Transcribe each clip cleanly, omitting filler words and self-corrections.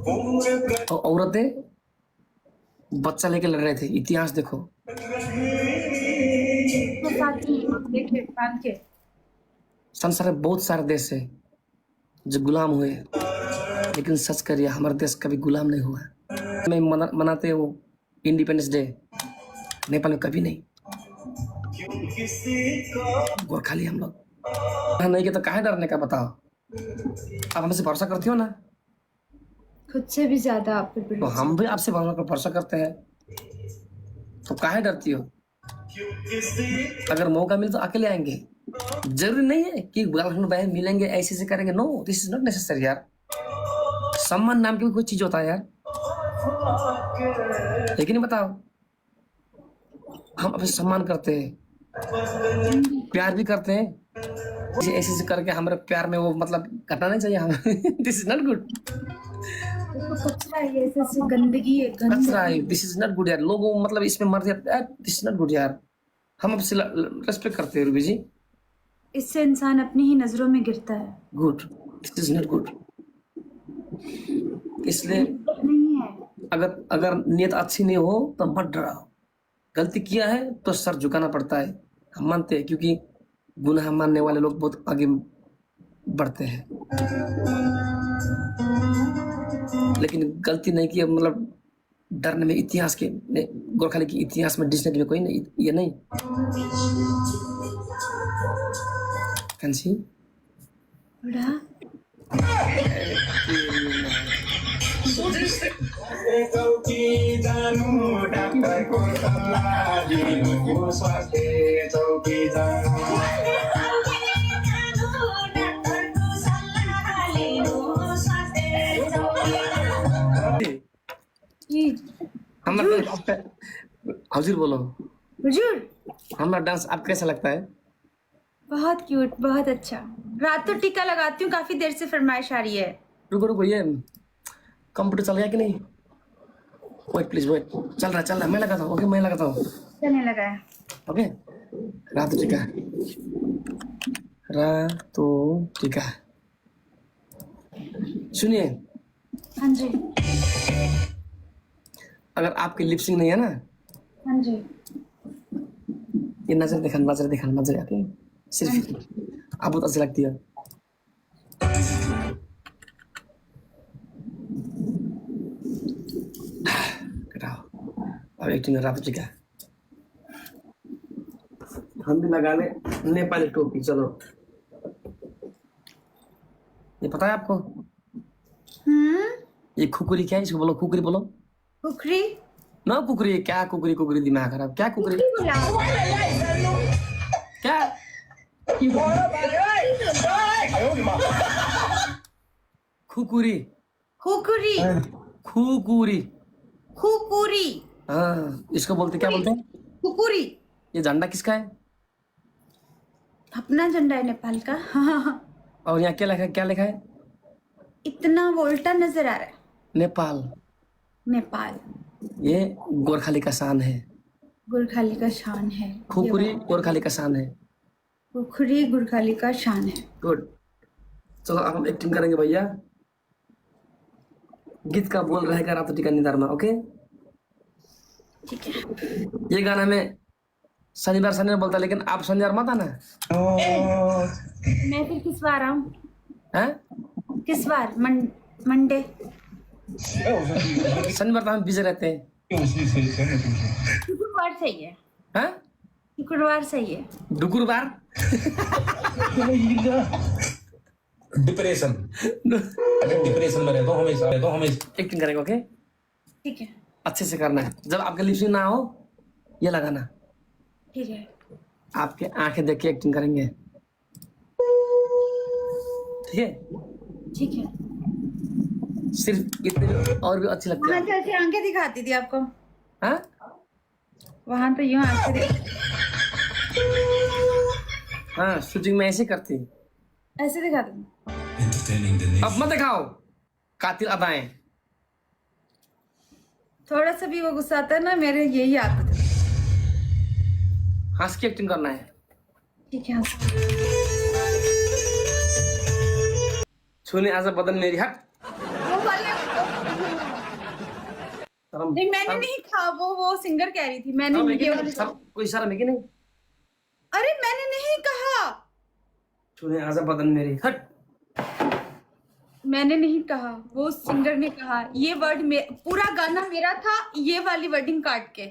और औरतें बच्चा लेके लड़ रहे थे। इतिहास देखो। देखिए बांध के। संसार में बहुत सारे देश है जो गुलाम हुए, लेकिन सच करिए हमारा देश कभी गुलाम नहीं हुआ। में मनाते हो इंडिपेंडेंस डे, नेपाल में कभी नहीं। गोरखाली हम लोग नहीं के तो काहे डरने का, बताओ। आप हमसे भरोसा करती हो ना, खुद से भी ज्यादा आप पे तो हम भी आपसे भरोसा करते हैं, तो काहे डरती हो। अगर मौका मिले तो अकेले आएंगे, जरूरी नहीं है कि गर्लफ्रेंड बहन मिलेंगे ऐसे से करेंगे। No, this is not necessary यार। सम्मान नाम की भी कोई चीज होता है यार, लेकिन बताओ हम अपने सम्मान करते हैं, प्यार भी करते हैं। ऐसे ऐसे करके हमारे प्यार में वो मतलब घटना नहीं चाहिए हमें। This is not good. कचरा है ये, ऐसे गंदगी है, कचरा है, दिस इज नॉट गुड यार। लोगों मतलब इसमें मर जाते हैं, दिस इज नॉट गुड यार। हम आपसे रेस्पेक्ट करते हैं रूबी जी। इससे इंसान अपनी ही नजरों में गिरता है। Good, this is not good. इसलिए नहीं है, अगर नियत अच्छी नहीं हो तो मत डराओ। गलती किया है तो सर झुकाना पड़ता है, हम मानते हैं, क्योंकि गुनाह मानने वाले लोग बहुत आगे बढ़ते हैं। लेकिन गलती नहीं की मतलब डरने में इतिहास के गोरखाली की इतिहास में डिक्शनरी में कोई नहीं, ये नहीं। कंसी बड़ा हजूर बोलो। हुजूर, हमारा डांस आपको कैसा लगता है? बहुत क्यूट, बहुत अच्छा। रात तो टीका लगाती हूँ, काफी देर से फरमाइश आ रही है। रुको रुको, ये कंप्यूटर चल गया कि नहीं? वेट प्लीज वेट, चल रहा है, मैं लगाता हूँ। ओके, मैं लगाता हूँ। चलने लगा है। ओके, रातों टीका। सुनिए, हाँ जी, अगर आपकी लिपसिंग नहीं है ना, हाँ जी, ये नजर दिखाना ओके। सिर्फ आप बहुत अच्छी लगती है। अब एक्टिंग कर रहा था, हम भी लगा ले नेपाली टोपी। चलो, ये पता है आपको ये खुकुरी क्या है? इसको बोलो, खुकुरी बोलो। खुखरी ना कुकरी, क्या कुकरी दिमाग खराब, क्या कुकरी क्या? खुकुरी हाँ, इसको बोलते क्या बोलते हैं? खुकुरी। ये झंडा किसका है? अपना झंडा है नेपाल का। और यहाँ क्या लिखा है? इतना वोल्टा नजर आ रहा है। नेपाल ये गोरखाली का शान है। गुरखाली का शान है। खुकुरी गोरखाली का शान है। खुखरी गुरखाली का शान है। गुड। चलो अब हम एक्टिंग करेंगे भैया। गीत का बोल रहेगा रातों टीका निधारमा। ओके, ठीक है। ये गाना में शनिवार बोलता, लेकिन आप शनिवार मत आना। मैं फिर किस बार आऊं? हैं? किस बार? मंडे। शनिवार तो हम बिजी रहते हैं। शुक्रवार सही है। हैं? शुक्रवार सही है। डुकुरवार डिप्रेशन में रहता हूँ हमेशा। एक्टिंग करेंगे। ओके, ठीक है, अच्छे से करना है। जब आपके लिपसिंग ना हो ये लगाना। ठीक है। आपके आंखें देख के एक्टिंग करेंगे, ठीक है? ठीक है। सिर्फ इतने, और भी अच्छी लगती है। वहाँ तो ऐसे आंखें दिखाती थी आपको। हाँ, वहाँ तो यूं आंखें हाँ, शूटिंग में ऐसे करती। ऐसे दिखाती थी। अब मत दिखाओ कातिल अदाएं। थोड़ा सा भी वो गुस्सा आता है ना, मेरे यही आदत है। हंस के एक्टिंग करना है। ठीक है। छूने आजा बदन मेरी, हट। वो वाले शर्म नहीं मैंने नहीं कहा, वो सिंगर कह रही थी। मैंने ये वाली कोई शर्म है कि नहीं? अरे मैंने नहीं कहा, तूने आजा बदन मेरी हट। मैंने नहीं कहा, वो सिंगर ने कहा। ये वर्ड पूरा गाना मेरा था, ये वाली वर्डिंग काट के।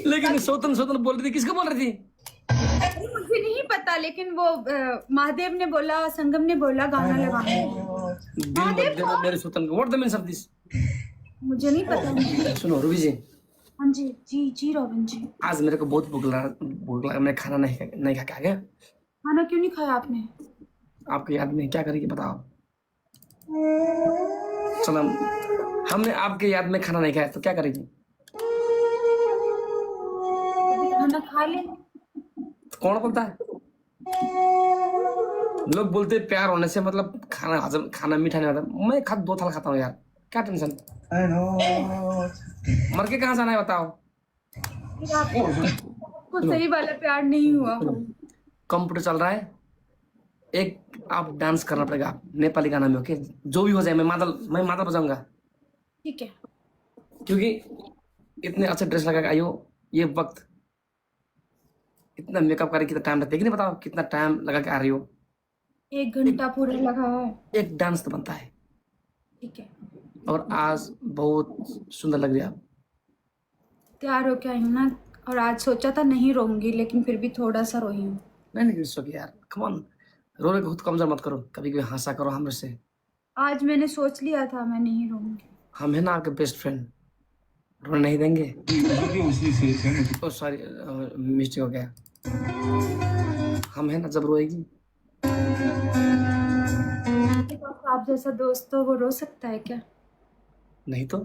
लेकिन स्वतन स्वतन बोल रही थी, किसको बोल रही थी? अरे मुझे नहीं पता, लेकिन वो महादेव ने बोला, संगम ने बोला गाना लगाने। दिल मत देना मेरे स्वतन को। What the means of this? मुझे नहीं पता। सुनो रूबी जी, हाँ जी जी जी रॉबिन जी। आज मेरे को बहुत भूख लगा। मैं खाना नहीं खा के आ गया। खाना क्यों नहीं खाया आपने? आपकी याद में क्या करेगी बताओ? चलो, हमने आपके याद में खाना नहीं खाया तो क्या करेगी? खाना खा ले। तो कौन बोलता है? लोग बोलते हैं प्यार होने से मतलब खाना मीठा नहीं होता। मैं 2 थाल खाता हूँ यार, क्या टेंशन? मर के कहाँ जाना है बताओ? कुछ सही वाला प्यार नहीं हुआ हो। कंप्यूटर चल रहा है, एक आप डांस करना पड़ेगा नेपाली गाना में। ओके, जो भी हो जाए। मैं मादल बजाऊंगा, ठीक है? क्योंकि इतने अच्छे ड्रेस लगा के आई हो। ये वक्त इतना मेकअप करे कितना टाइम लगता है कि नहीं? बताओ कितना टाइम लगा के आ रही हो। 1 घंटा पूरा लगा है। एक डांस तो बनता है। ठीक है, और आज बहुत सुंदर लग रही है आप। तैयार हो के आई हूँ ना, और आज सोचा था नहीं रोऊंगी, लेकिन फिर भी थोड़ा सा रोई हूँ। नहीं सो यार, कम ऑन। रोने को खुद कमजोर मत करो, कभी कभी हंसा करो हमरे से। आज मैंने सोच लिया था मैं नहीं रोऊंगी। हम है ना आपके बेस्ट फ्रेंड, रोने नहीं देंगे। ओ सॉरी, मिस्टेक हो गया। हम है ना, जब रोएगी। आप जैसा दोस्त तो वो रो सकता है क्या? नहीं तो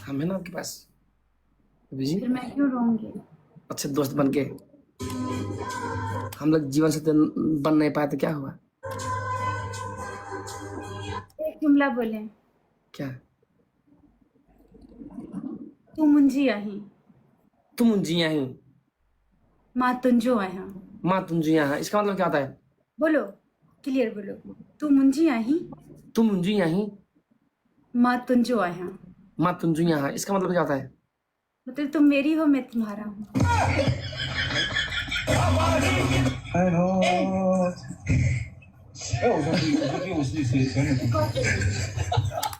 हम है ना आपके पास जी। फिर मैं क्यों रोऊंगी? अच्छे दोस्त बन के हम लोग जीवन से बन नहीं पाए तो क्या हुआ? एक जुमला बोले। क्या? तू मुंजी आही तुम मुंजिया ही माँ तुंजो आया। माँ तुंजिया है, इसका मतलब क्या होता है? बोलो, क्लियर बोलो। तू मुंजी आही तुम मुंजिया ही माँ तुंजो आया। माँ तुंजिया है, इसका मतलब क्या होता है? मतलब तुम मेरी हो, मैं तुम्हारा हूँ।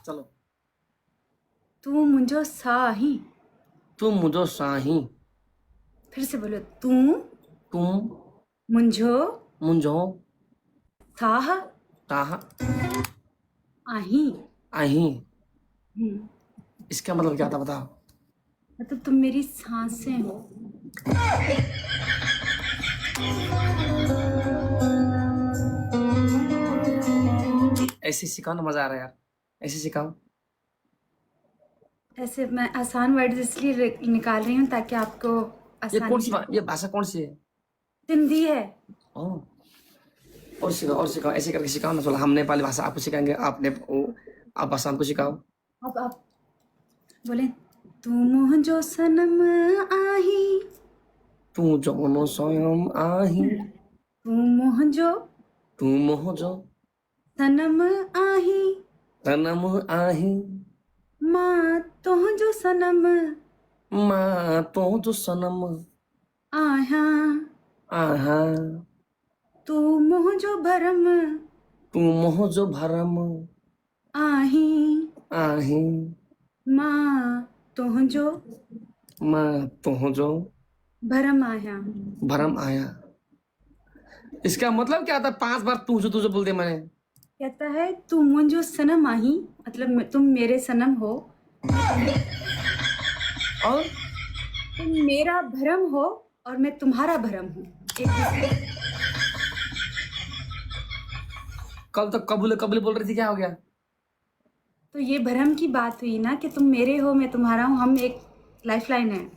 चलो, तू मुंजो साही। तुम मुझो साही। फिर से बोलो। तू तुम मुंजो मुंझो साह ताहा आही। आही, हम्म, इसका मतलब क्या था बताओ? मतलब तुम मेरी सांसें हो। ऐसे सिखाओ ना, मजा आ रहा है यार, ऐसे सिखाओ। ऐसे मैं आसान वर्ड इसलिए निकाल रही हूँ ताकि आपको ये कौन सी आसानी। ये भाषा कौन सी है? सिंधी है। ओह, और सिखाओ, ऐसे करके सिखाओ ना। चलो, हम नेपाली भाषा आपको सिखाएंगे, आप भाषा हमको सिखाओ। अब आप बोले। तू मुझो सनम आही। तू जो स्वयं आही तू मुझो तू मोह जो सनम आही तनम आही माँ तुझो सनम माँ तो जो सनम आहा। आहा तू मुझो भरम तू मोह जो भरम आही आही माँ तुझो माँ तो जो भरम आया। भरम आया। इसका मतलब क्या था? 5 बार तू जो बोल दिया मैंने। कहता है तू मुझो सनम आही, मतलब तुम मेरे सनम हो, और तुम मेरा भरम हो और मैं तुम्हारा भरम हूँ। कल तक कबूले कबूले बोल रही थी, क्या हो गया? तो ये भरम की बात हुई ना कि तुम मेरे हो मैं तुम्हारा हूँ। हम एक लाइफलाइन है,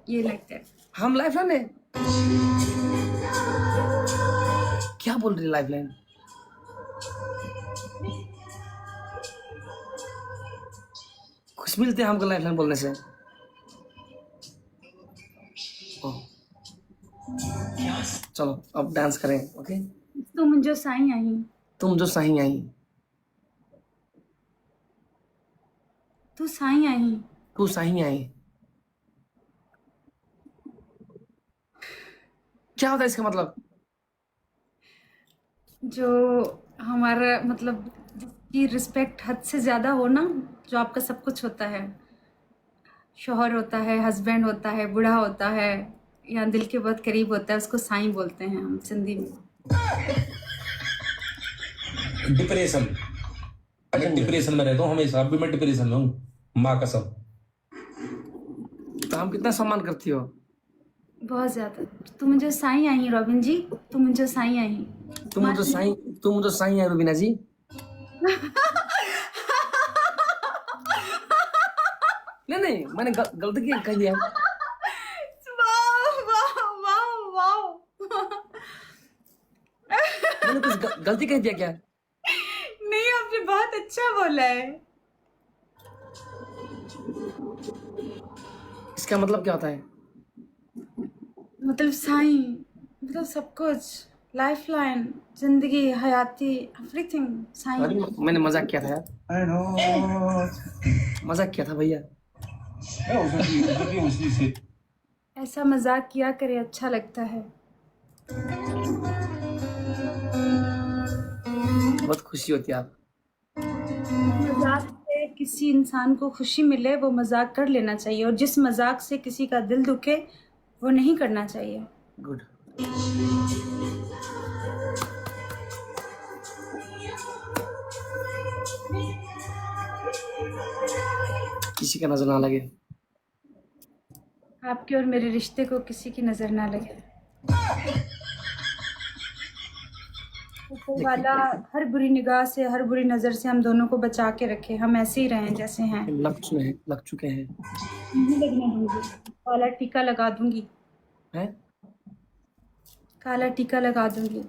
ये लगता है। हम लाइफ लाइन है? क्या बोल रही लाइफ लाइन? खुश मिलते हैं हमको लाइफ लाइन बोलने से। ओह, चलो अब डांस करें। ओके, तुम मुझो साई आई। तुम जो सही आई तू साईं आई। तू साईं आई, क्या होता है इसका मतलब? जो हमारा मतलब जिसकी रिस्पेक्ट हद से ज़्यादा हो ना, जो आपका सब कुछ होता है, शौहर होता है, हस्बैंड होता है, बूढ़ा होता है, या दिल के बहुत करीब होता है, उसको साईं बोलते हैं हम सिंधी में। डिप्रेशन, मैं डिप्रेशन में रहता हूँ हमेशा, अभी मैं डिप्रेशन में हूँ, माँ कसम। तो हम कितना सम्मान करती हो? बहुत ज़्यादा। तू मुझे साईं आई रॉबिन जी, तू मुझे साईं आई। तुम मुझे साईं है रुबीना जी। नहीं, मैंने गलती की कह दिया। वाह वाह वाह वाह। मैंने कुछ गलती कह दिया क्या? नहीं, आपने बहुत अच्छा बोला है। इसका मतलब क्या होता है? मतलब साईं, मतलब सब कुछ, लाइफ लाइन, जिंदगी, हयाती, एवरीथिंग साईं। अरे मैंने मजाक किया था यार, I know. मजाक किया था भैया। aujourd'hui aussi, c'est ऐसा मजाक किया करे, अच्छा लगता है। बहुत खुशी होती है आप। मजाक से किसी इंसान को खुशी मिले वो मजाक कर लेना चाहिए, और जिस मजाक से किसी का दिल दुखे वो नहीं करना चाहिए। गुड। किसी का नजर ना लगे। आपके और मेरे रिश्ते को किसी की नजर ना लगे। ऊपर वाला हर बुरी निगाह से, हर बुरी नजर से हम दोनों को बचा के रखे, हम ऐसे ही रहें जैसे हैं। लग चुके हैं। नहीं लगने दूंगी, काला टीका लगा दूंगी, हैं? काला टीका लगा दूंगी।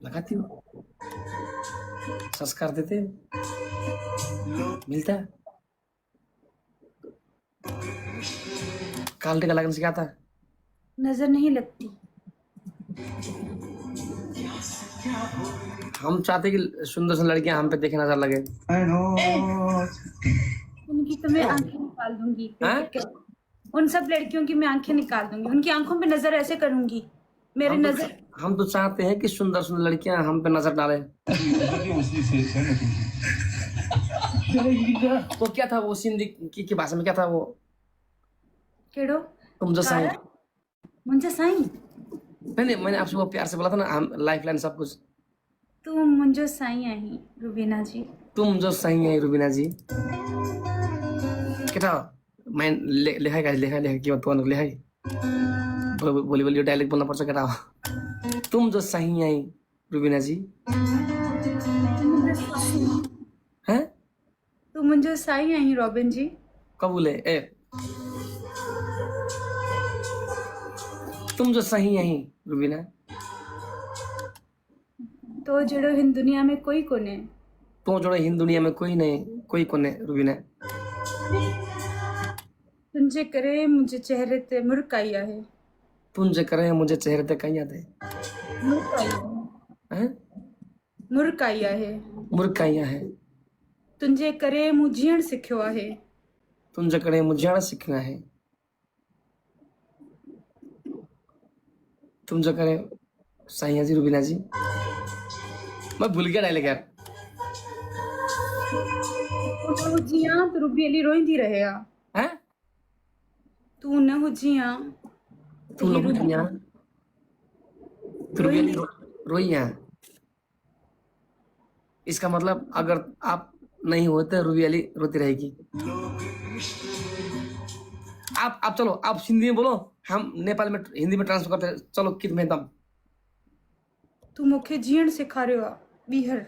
लगाती हो? संस्कार देते मिलता है? काल टीका लगने से क्या आता है? नजर नहीं लगती। हम चाहते कि सुंदर सुंदर लड़कियां हम पे देखे नजर लगे। I know. उनकी तो मैं आंखें निकाल दूंगी। हैं? उन सब लड़कियों की मैं आंखें निकाल दूंगी, उनकी आंखों पे नजर ऐसे करूंगी, मेरे नजर। हम तो चाहते हैं कि सुंदर सुंदर लड़कियां हम पे नजर डालें। Aujourd'hui aussi, c'est un autre. तो क्या था वो सिंधी की भाषा में क्या था वो? केड़ो? तुम जो साईं। मुझे साईं, नहीं, मैंने आपसे वो प्यार से बोला था ना, हम लाइफ लाइन सब कुछ। तू मुझे साईं आई रुबीना जी। तुम जो साईं है रुबीना जी। क्या था? मैं लिखा है कि तो लिखा है। बोली डायलॉग बोलना पड़ता क्या था? तुम जो साईं आई रुबीना जी। हैं? तू मुझे साईं आई रॉबिन जी। कबूल है ए। तुम जो सही आई रुबीना। तो जड़ो हिंद दुनिया में कोई कोने। तो जोड़ो हिंद दुनिया में कोई नहीं, कोई कोने रुबीना। तुंजे करे मुझे चेहरे ते मुर्क आया है। तुंजे करे मुझे चेहरे ते कहीं याद है। मुर्क आया है। हैं? मुर्क आया है। मुर्ख आया है। तुंजे करे मु जीण सिखियो आहे। तुंजे करे मुझे जाना सीखना है। तुम जो करे साईं जी रुबीना जी। मैं भूल गया डायलॉग यार। तू जिया तो रुबी अली रोईंदी रहे आ। हैं? तू न हुजिया तू लोग दुनिया रुबी रोई है। इसका मतलब अगर आप नहीं होते रूबी अली रोती रहेगी। आप चलो, आप हिंदी में बोलो, हम नेपाल में हिंदी में ट्रांसफर करते हैं। चलो कित में दम तू मुखे जीण सिखारियो आ बीहर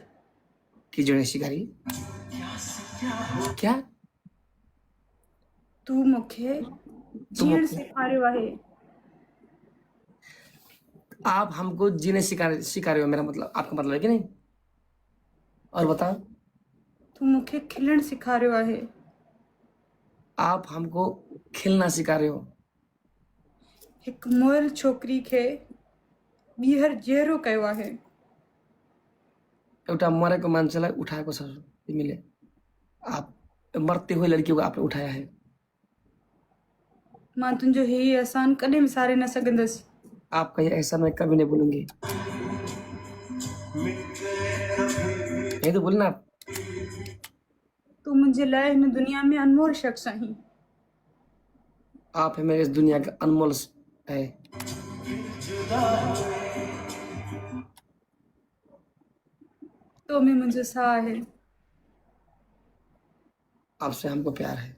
की जोड़े शिकारी। क्या? तू मुखे जीण सिखारियो आहे। आप हमको जीने सिखा रहे हो, मेरा मतलब आपका मतलब है कि नहीं? और बता। तू मुखे खिलण सिखारियो आहे। आप हमको खेलना सिखा रहे हो। हिक मोयल छोकरी खे बीहर जहरो कयो आहे। एउटा मरेको मान्छेलाई उठाएको छ तिमीले, आप मरते हुए लड़कियों को आपने उठाया है। मां तुंहिंजो ही एहसान कॾहिं विसारे न सघंदसि। आपका ये एहसान मैं कभी नहीं भूलूंगी। यही तो बोलना आप। तू मुंहिंजे लाइ हिन दुनिया में अनमोल शख़्स आहीं। आप है मेरे इस दुनिया का अनमोल है। तो में मुंहिंजो साह आहे। आपसे हमको प्यार है।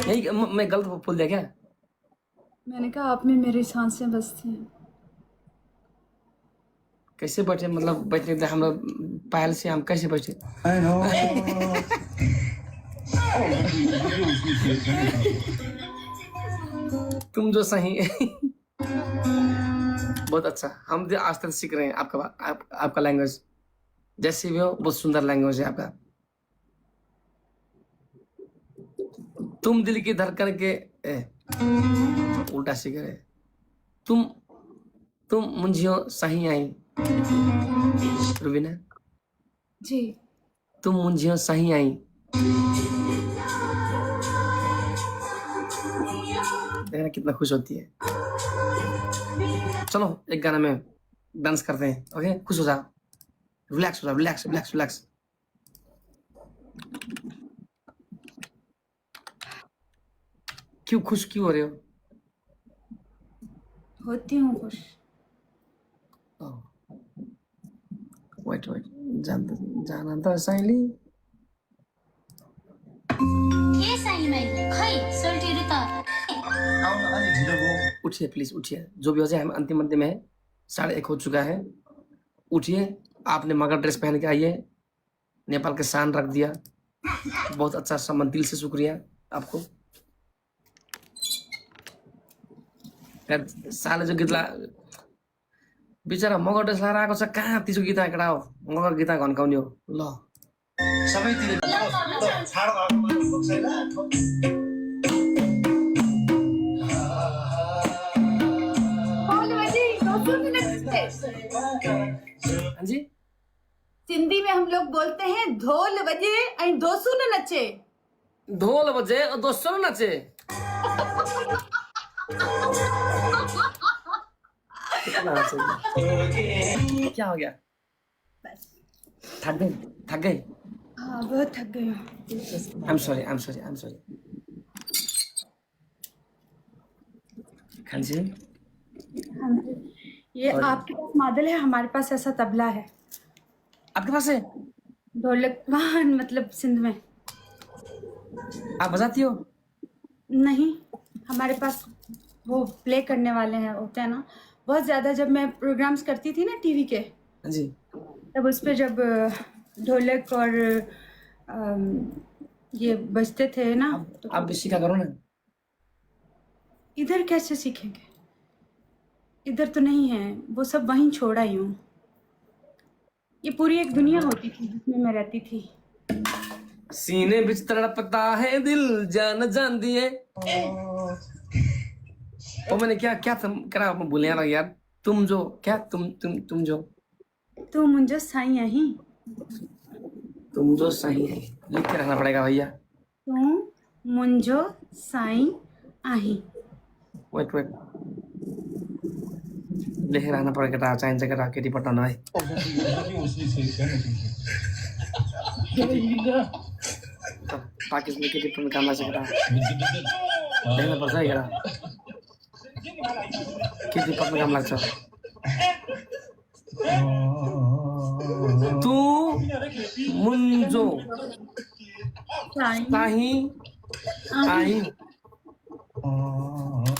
यही मैं गलत बोल दिया क्या? मैंने कहा आप में मेरी सांसें बसती हैं। कैसे बैठे, मतलब बैठने थे हम लोग पायल से, हम कैसे बैठे? तुम जो सही बहुत अच्छा। हम भी आज तक सीख रहे हैं आपका लैंग्वेज। जैसे भी हो बहुत सुंदर लैंग्वेज है आपका। तुम दिल की धड़कन के उल्टा सीख रहे। तुम मुंझियो सही आई। रुबीना जी तुम मुंझियो सही आई। देखना कितना खुश होती है। चलो एक गाना में डांस करते हैं। ओके, खुश हो जाओ, रिलैक्स हो जाओ, रिलैक्स रिलैक्स रिलैक्स। क्यों खुश क्यों हो रहे हो? होती हूँ खुश। वेट जाना त साइली के साइली खै सोल्टीहरू त आउन अलि ढिलो भयो। उठिए प्लीज, उठिए। जो भी हो जाए, हम अंतिम अंतिम है, 1:30 हो चुका है। उठिए, आपने मगर ड्रेस पहन के आइए, नेपाल के शान रख दिया। बहुत अच्छा सम्मान, दिल से शुक्रिया आपको। यार साले जो गीत बिचरा मगर ड्रेस लगाएर आएको छ, कहाँ तिजो गीता केटा हो? मगर गीता घन्काउने हो। ल सबैतिर छाड भएको छैन। हाँ जी, सिंधी में हम लोग बोलते हैं ढोल बजे ऐं दोसू न नचे। ढोल बजे और दोस्तों नचे। कितना हंसे। क्या हो गया? बस थक गए। हाँ बहुत थक गई हूँ। I'm sorry. हाँ जी, हाँ जी। ये आपके पास मादल है, हमारे पास ऐसा तबला है। आपके पास है? ढोलक वहाँ मतलब सिंध में आप बजाती हो? नहीं, हमारे पास वो प्ले करने वाले हैं, होते हैं ना बहुत ज़्यादा। जब मैं प्रोग्राम्स करती थी ना टीवी के, हाँ जी, तब उस पे जब ढोलक और ये बजते थे ना, तो आप भी सीखा करो ना। इधर कैसे सीखेंगे? इधर तो नहीं है, वो सब वहीं छोड़ा ही हूँ। ये पूरी एक दुनिया होती थी जिसमें मैं रहती थी। सीने बिच तड़पता है दिल, जान दिए। ओ मैंने क्या करा, मैं भूल रहा यार। तुम जो क्या, तुम जो तू मुंहिंजो साईं आहीं। तुम जो सही है, लिख के रखना पड़ेगा भैया। तू मुंहिंजो साईं आहीं। वेट लिख के रखना पड़ेगा। चाहिन्छ केटा केटी पठाउन है। पाकिस्तान केटी पठाउनु काम लाग्छ केटा। लेख्न पर्छ है केटा, केटी पठाउनु काम लाग्छ। तू मुंजो साही आई।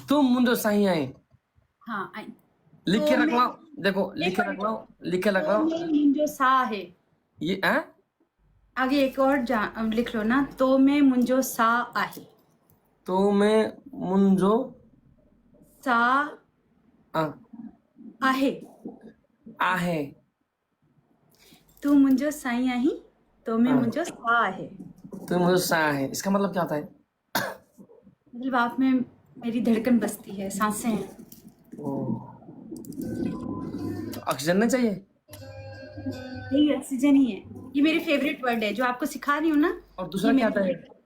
तुम मुंजो साही आई। हाँ आई। लिख के रख लो, देखो लिख के रख लो। मुंहिंजो सा है। ये आगे एक और लिख लो ना, तो में मुंहिंजो सा आहे। तो मैं मुंजो सा आहे। आहे। तू मुंहिंजो साईं आहीं, तो में मुंहिंजो सा आहे। तो मुझे सा है, इसका मतलब क्या होता है? मतलब आप में मेरी धड़कन बसती है, सांसें हैं। तो ऑक्सीजन नहीं चाहिए? यही ऑक्सीजन ही है। ये मेरी फेवरेट वर्ड है जो आपको सिखा रही हूँ ना। और दूसरा ये क्या मेरा आता है?